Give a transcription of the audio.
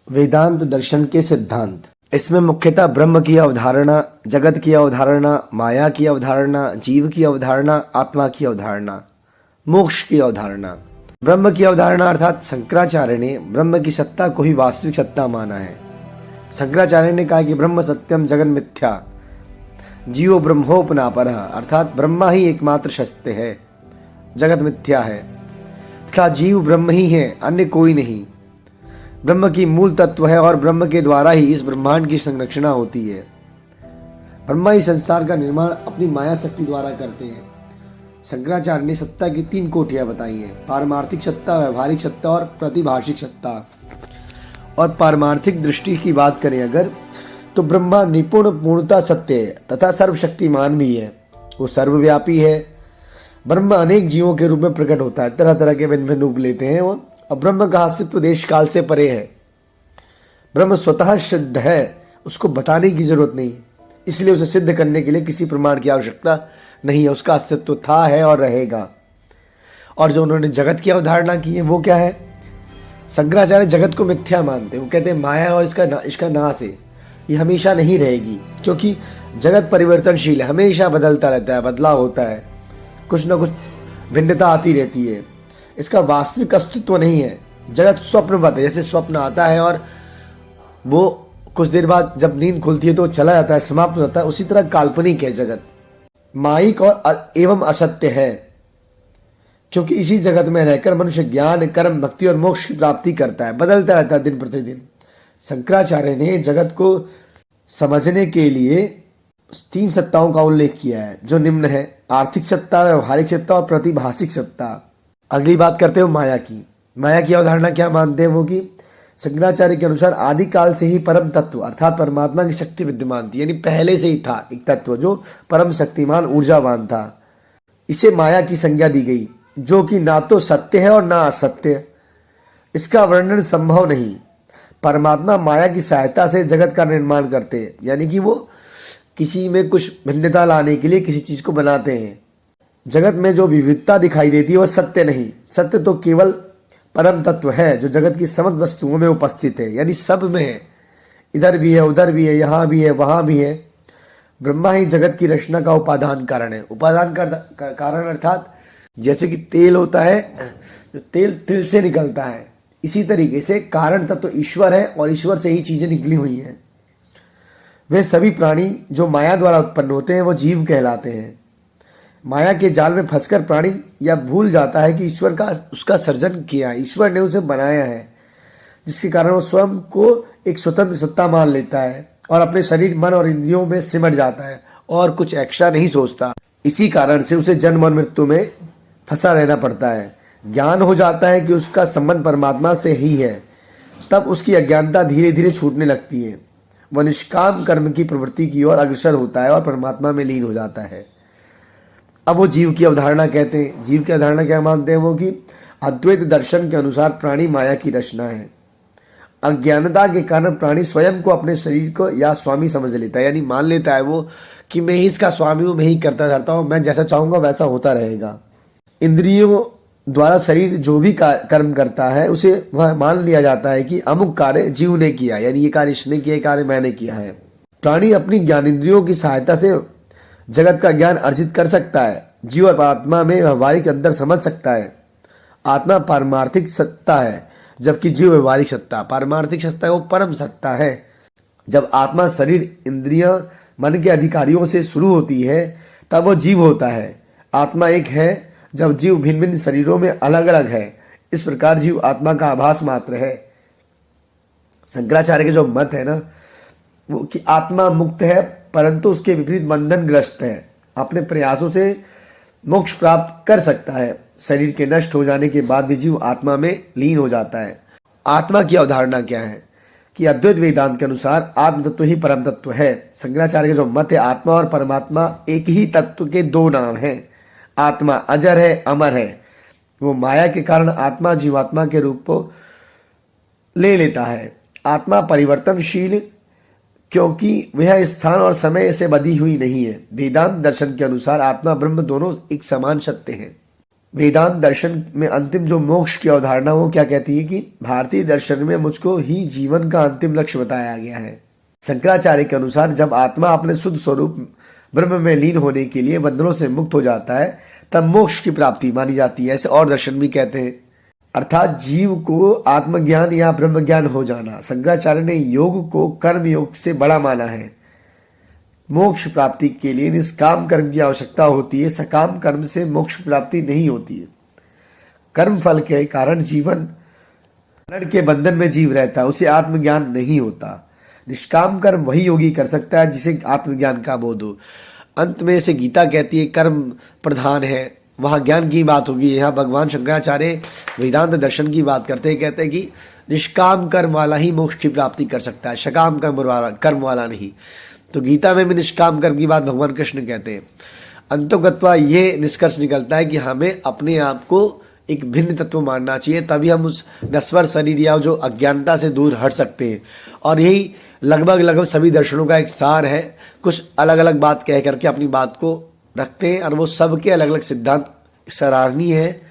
वेदांत दर्शन के सिद्धांत। इसमें मुख्यतः ब्रह्म की अवधारणा, जगत की अवधारणा, माया की अवधारणा, जीव की अवधारणा, आत्मा की अवधारणा, मोक्ष की अवधारणा। ब्रह्म की अवधारणा अर्थात शंकराचार्य ने ब्रह्म की सत्ता को ही वास्तविक सत्ता माना है। शंकराचार्य ने कहा कि ब्रह्म सत्यम जगन मिथ्या, जीवो ब्रह्मोपनापरः, अर्थात ब्रह्मा ही एकमात्र सत्य है, जगत मिथ्या है तथा जीव ब्रह्म ही है, अन्य कोई नहीं। ब्रह्म की मूल तत्व है और ब्रह्म के द्वारा ही इस ब्रह्मांड की संरचना होती है। ब्रह्मा ही संसार का निर्माण अपनी माया शक्ति द्वारा करते हैं। शंकराचार्य ने सत्ता की 3 कोटियां बताई हैं: पारमार्थिक सत्ता, व्यवहारिक सत्ता और प्रतिभाषिक सत्ता। और पारमार्थिक दृष्टि की बात करें अगर, तो ब्रह्मा निपुण पूर्णता सत्य है तथा सर्वशक्तिमान भी है। वो सर्वव्यापी है। ब्रह्म अनेक जीवों के रूप में प्रकट होता है, तरह तरह के भिन्न भिन्न रूप लेते हैं वो। और ब्रह्म का अस्तित्व देश काल से परे है। ब्रह्म स्वतः सिद्ध है, उसको बताने की जरूरत नहीं, इसलिए उसे सिद्ध करने के लिए किसी प्रमाण की आवश्यकता नहीं है। उसका अस्तित्व था, है और रहेगा। और जो उन्होंने जगत की अवधारणा की है वो क्या है? शंकराचार्य जगत को मिथ्या मानते हैं। वो कहते हैं माया और इसका नाश है, ये हमेशा नहीं रहेगी, क्योंकि जगत परिवर्तनशील है, हमेशा बदलता रहता है, बदलाव होता है, कुछ ना कुछ भिन्नता आती रहती है। इसका वास्तविक अस्तित्व नहीं है। जगत स्वप्नवत है, जैसे स्वप्न आता है और वो कुछ देर बाद जब नींद खुलती है तो चला जाता है, समाप्त हो जाता है, उसी तरह काल्पनिक है जगत, मायिक और एवं असत्य है। क्योंकि इसी जगत में रहकर मनुष्य ज्ञान, कर्म, भक्ति और मोक्ष की प्राप्ति करता है, बदलता रहता है दिन प्रतिदिन। शंकराचार्य ने जगत को समझने के लिए 3 सत्ताओं का उल्लेख किया है, जो निम्न है: आर्थिक सत्ता, व्यवहारिक सत्ता और प्रतिभाषिक सत्ता। अगली बात करते हो माया की। माया की अवधारणा क्या मानते हैं वो कि शंकराचार्य के अनुसार आदि काल से ही परम तत्व अर्थात परमात्मा की शक्ति विद्यमान थी, यानी पहले से ही था एक तत्व जो परम शक्तिमान ऊर्जावान था। इसे माया की संज्ञा दी गई, जो कि ना तो सत्य है और ना असत्य। इसका वर्णन संभव नहीं। परमात्मा माया की सहायता से जगत का निर्माण करते हैं, यानी कि वो किसी में कुछ भिन्नता लाने के लिए किसी चीज को बनाते हैं। जगत में जो विविधता दिखाई देती है वह सत्य नहीं। सत्य तो केवल परम तत्व है जो जगत की समस्त वस्तुओं में उपस्थित है, यानी सब में है, इधर भी है, उधर भी है, यहाँ भी है, वहां भी है। ब्रह्मा ही जगत की रचना का उपादान कारण है। उपादान का कारण अर्थात जैसे कि तेल होता है, जो तेल तिल से निकलता है, इसी तरीके से कारण तत्व ईश्वर है और ईश्वर से ही चीजें निकली हुई हैं। वे सभी प्राणी जो माया द्वारा उत्पन्न होते हैं वो जीव कहलाते हैं। माया के जाल में फंसकर प्राणी या भूल जाता है कि ईश्वर का उसका सर्जन किया है, ईश्वर ने उसे बनाया है, जिसके कारण वो स्वयं को एक स्वतंत्र सत्ता मान लेता है और अपने शरीर, मन और इंद्रियों में सिमट जाता है और कुछ एक्स्ट्रा नहीं सोचता। इसी कारण से उसे जन्म और मृत्यु में फंसा रहना पड़ता है। ज्ञान हो जाता है कि उसका संबंध परमात्मा से ही है, तब उसकी अज्ञानता धीरे धीरे छूटने लगती है। वह निष्काम कर्म की प्रवृत्ति की ओर अग्रसर होता है और परमात्मा में लीन हो जाता है। अब वो जीव की अवधारणा कहते हैं। जीव की अवधारणा क्या मानते हैं वो कि अद्वैत दर्शन के अनुसार प्राणी माया की रचना है। अज्ञानता के कारण प्राणी स्वयं को अपने शरीर को या स्वामी समझ लेता है, यानी मान लेता है वो कि मैं ही इसका स्वामी हूं, मैं ही करता रहता हूं, मैं जैसा चाहूंगा वैसा होता रहेगा। इंद्रियों द्वारा शरीर जो भी कर्म करता है उसे वह मान लिया जाता है कि अमुक कार्य जीव ने किया, यानी ये कार्य इसने किया, ये कार्य मैंने किया है। प्राणी अपनी ज्ञानेंद्रियों की सहायता से जगत का ज्ञान अर्जित कर सकता है। जीव और आत्मा में व्यवहारिक अंतर समझ सकता है। आत्मा पारमार्थिक सत्ता है, जबकि जीव व्यवहारिक सत्ता। पारमार्थिक सत्ता वो परम सत्ता है। जब आत्मा शरीर, इंद्रियां, मन के अधिकारियों से शुरू होती है तब वो जीव होता है। आत्मा एक है जब जीव भिन्न भिन्न शरीरों में अलग अलग है। इस प्रकार जीव आत्मा का आभास मात्र है। शंकराचार्य के जो मत है ना वो कि आत्मा मुक्त है, परंतु उसके विपरीत बंधनग्रस्त है। अपने प्रयासों से मोक्ष प्राप्त कर सकता है। शरीर के नष्ट हो जाने के बाद भी जीव आत्मा में लीन हो जाता है। आत्मा की अवधारणा क्या है कि अद्वैत वेदांत के अनुसार आत्म तत्व ही परम तत्व है। शंकराचार्य के जो मत है, आत्मा और परमात्मा एक ही तत्व के 2 नाम हैं। आत्मा अजर है, अमर है। वो माया के कारण आत्मा जीवात्मा के रूप को ले लेता है। आत्मा परिवर्तनशील, क्योंकि वह स्थान और समय से बधी हुई नहीं है। वेदांत दर्शन के अनुसार आत्मा ब्रह्म दोनों एक समान सत्य हैं। वेदांत दर्शन में अंतिम जो मोक्ष की अवधारणा वो क्या कहती है कि भारतीय दर्शन में मुझको ही जीवन का अंतिम लक्ष्य बताया गया है। शंकराचार्य के अनुसार जब आत्मा अपने शुद्ध स्वरूप ब्रह्म में लीन होने के लिए बंधनों से मुक्त हो जाता है तब मोक्ष की प्राप्ति मानी जाती है। ऐसे और दर्शन भी कहते हैं, अर्थात जीव को आत्मज्ञान या ब्रह्म ज्ञान हो जाना। शंकराचार्य ने योग को कर्म योग से बड़ा माना है। मोक्ष प्राप्ति के लिए निष्काम कर्म की आवश्यकता होती है, सकाम कर्म से मोक्ष प्राप्ति नहीं होती है। कर्म फल के कारण जीवन मरण के बंधन में जीव रहता है, उसे आत्मज्ञान नहीं होता। निष्काम कर्म वही योगी कर सकता है जिसे आत्मज्ञान का बोध हो। अंत में से गीता कहती है कर्म प्रधान है, वहां ज्ञान की बात होगी। यहाँ भगवान शंकराचार्य वेदांत दर्शन की बात करते हैं, कहते हैं कि निष्काम कर्म वाला ही मोक्ष की प्राप्ति कर सकता है, सकाम कर्म वाला नहीं। तो गीता में भी निष्काम कर्म की बात भगवान कृष्ण कहते हैं। अंतोगत्वा ये निष्कर्ष निकलता है कि हमें अपने आप को एक भिन्न तत्व मानना चाहिए, तभी हम उस नश्वर शरीर या जो अज्ञानता से दूर हट सकते हैं। और यही लगभग सभी दर्शनों का एक सार है। कुछ अलग अलग बात कह करके अपनी बात को रखते हैं और वो सबके अलग अलग सिद्धांत सराहनीय है।